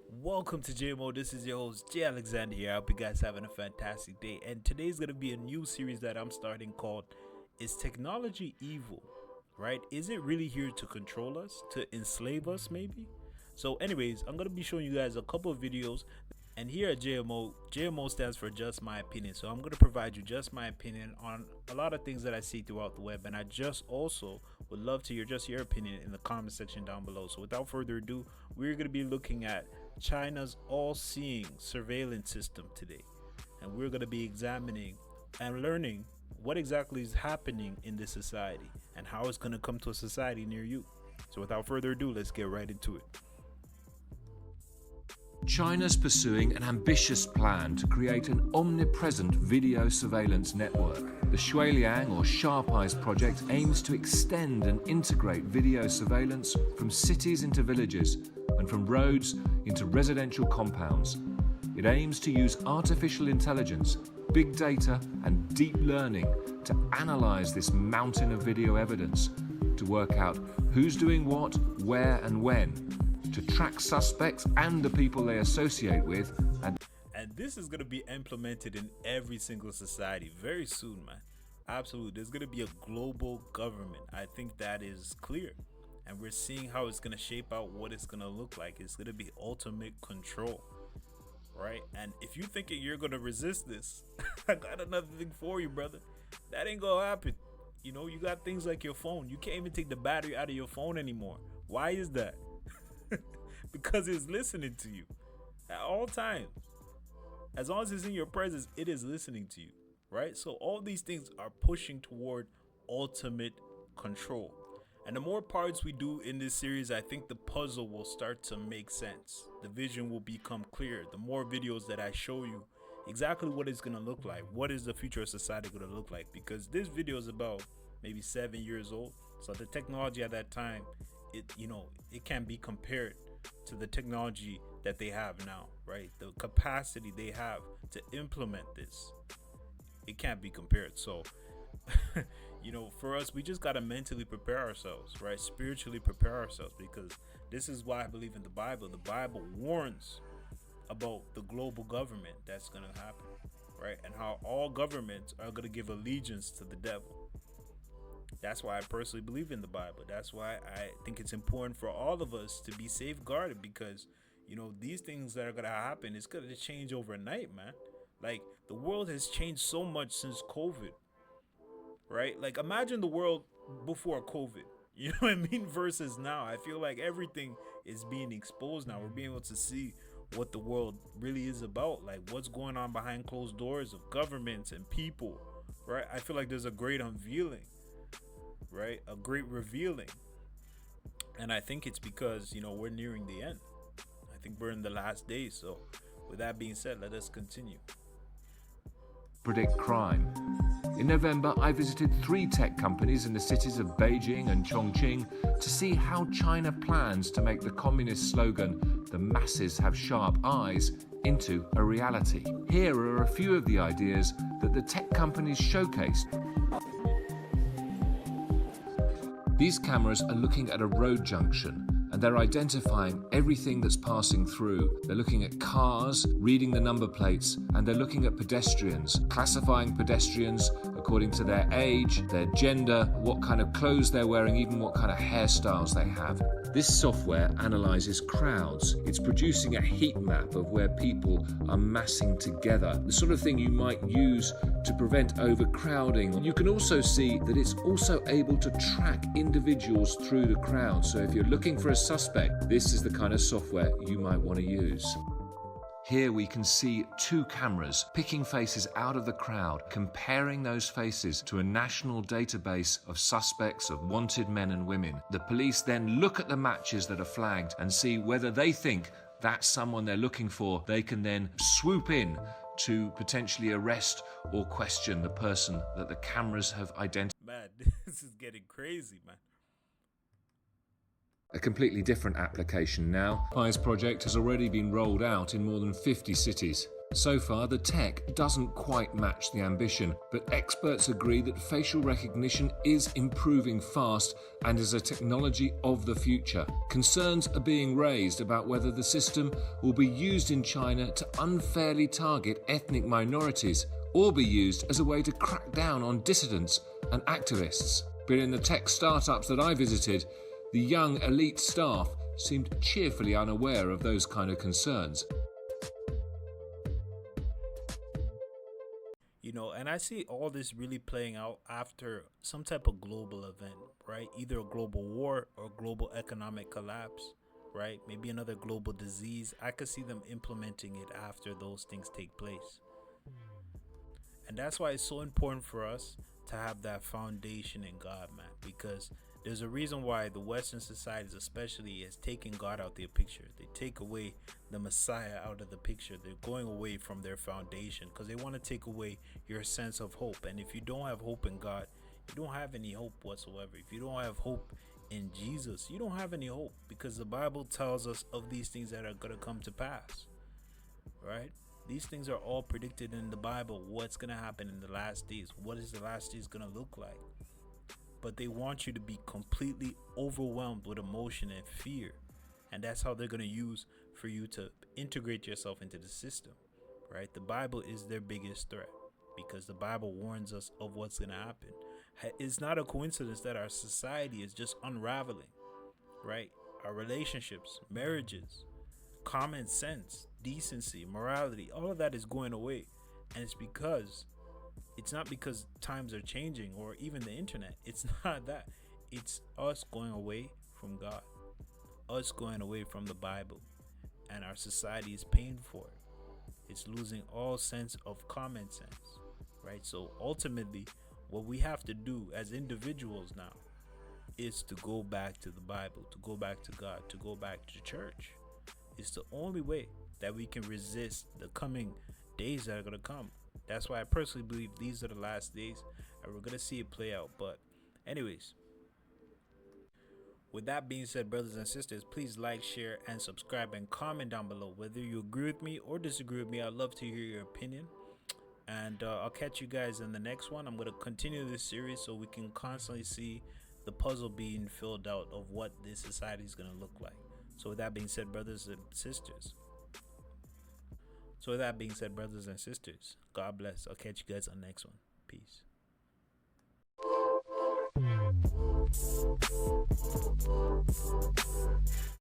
Welcome to JMO. This is your host Jay Alexander here. I hope you guys having a fantastic day. And today's gonna be a new series that I'm starting called "Is Technology Evil?" Right? Is it really here to control us, to enslave us, maybe? So, anyways, I'm gonna be showing you guys a couple of videos. And here at JMO stands for Just My Opinion. So I'm going to provide you just my opinion on a lot of things that I see throughout the web. And I just also would love to hear just your opinion in the comment section down below. So without further ado, we're going to be looking at China's all-seeing surveillance system today. And we're going to be examining and learning what exactly is happening in this society and how it's going to come to a society near you. So without further ado, let's get right into it. China's pursuing an ambitious plan to create an omnipresent video surveillance network. The Shuiliang or Sharp Eyes project aims to extend and integrate video surveillance from cities into villages and from roads into residential compounds. It aims to use artificial intelligence, big data and deep learning to analyze this mountain of video evidence, to work out who's doing what, where and when, to track suspects and the people they associate with. And this is going to be implemented in every single society very soon, man. Absolutely. There's going to be a global government. I think that is clear. And we're seeing how it's going to shape out what it's going to look like. It's going to be ultimate control, right? And if you think you're going to resist this, I got another thing for you, brother. That ain't going to happen. You know, you got things like your phone. You can't even take the battery out of your phone anymore. Why is that? Because it's listening to you at all times. As long as it's in your presence, it is listening to you, right? So all these things are pushing toward ultimate control. And the more parts we do in this series, I think the puzzle will start to make sense. The vision will become clear. The more videos that I show you exactly what it's going to look like, what is the future of society going to look like? Because this video is about maybe 7 years old. So the technology at that time, it can be compared to the technology that they have now, right? The capacity they have to implement this, it can't be compared. So for us, we just got to mentally prepare ourselves, right? Spiritually prepare ourselves, because this is why I believe in the Bible. The Bible warns about the global government that's going to happen, right? And how all governments are going to give allegiance to the devil. That's why I personally believe in the Bible. That's why I think it's important for all of us to be safeguarded, because, these things that are going to happen, it's going to change overnight, man. Like, the world has changed so much since COVID, right? Like, imagine the world before COVID, you know what I mean? Versus now. I feel like everything is being exposed now. We're being able to see what the world really is about, like what's going on behind closed doors of governments and people, right? I feel like there's a great unveiling. Right, a great revealing. And I think it's because we're nearing the end. I think we're in the last days. So with that being said, let us continue. Predict crime. In November, I visited 3 tech companies in the cities of Beijing and Chongqing to see how China plans to make the communist slogan, "The masses have sharp eyes," into a reality. Here are a few of the ideas that the tech companies showcased. These cameras are looking at a road junction, and they're identifying everything that's passing through. They're looking at cars, reading the number plates, and they're looking at pedestrians, classifying pedestrians according to their age, their gender, what kind of clothes they're wearing, even what kind of hairstyles they have. This software analyzes crowds. It's producing a heat map of where people are massing together, the sort of thing you might use to prevent overcrowding. And you can also see that it's also able to track individuals through the crowd. So if you're looking for a suspect, this is the kind of software you might want to use. Here we can see 2 cameras picking faces out of the crowd, comparing those faces to a national database of suspects, of wanted men and women. The police then look at the matches that are flagged and see whether they think that's someone they're looking for. They can then swoop in to potentially arrest or question the person that the cameras have identified. Man, this is getting crazy, man. A completely different application now. Eyes project has already been rolled out in more than 50 cities. So far, the tech doesn't quite match the ambition, but experts agree that facial recognition is improving fast and is a technology of the future. Concerns are being raised about whether the system will be used in China to unfairly target ethnic minorities or be used as a way to crack down on dissidents and activists. But in the tech startups that I visited, the young elite staff seemed cheerfully unaware of those kind of concerns. And I see all this really playing out after some type of global event, right? Either a global war or global economic collapse, right? Maybe another global disease. I could see them implementing it after those things take place. And that's why it's so important for us to have that foundation in God, man, because there's a reason why the Western societies especially has taken God out of the picture. They take away the Messiah out of the picture. They're going away from their foundation because they want to take away your sense of hope. And if you don't have hope in God, you don't have any hope whatsoever. If you don't have hope in Jesus, you don't have any hope, because the Bible tells us of these things that are going to come to pass, right? These things are all predicted in the Bible. What's going to happen in the last days? What is the last days going to look like? But they want you to be completely overwhelmed with emotion and fear. And that's how they're going to use for you to integrate yourself into the system, right? The Bible is their biggest threat because the Bible warns us of what's going to happen. It's not a coincidence that our society is just unraveling, right? Our relationships, marriages, common sense, decency, morality, all of that is going away. And it's not because times are changing or even the internet. It's not that. It's us going away from God, us going away from the Bible, and our society is paying for it. It's losing all sense of common sense, right? So ultimately, what we have to do as individuals now is to go back to the Bible, to go back to God, to go back to church. It's the only way that we can resist the coming days that are going to come. That's why I personally believe these are the last days and we're going to see it play out. But anyways, with that being said, brothers and sisters, please like, share, and subscribe, and comment down below whether you agree with me or disagree with me. I'd love to hear your opinion. And I'll catch you guys in the next one. I'm going to continue this series so we can constantly see the puzzle being filled out of what this society is going to look like. So with that being said, brothers and sisters, God bless. I'll catch you guys on the next one. Peace.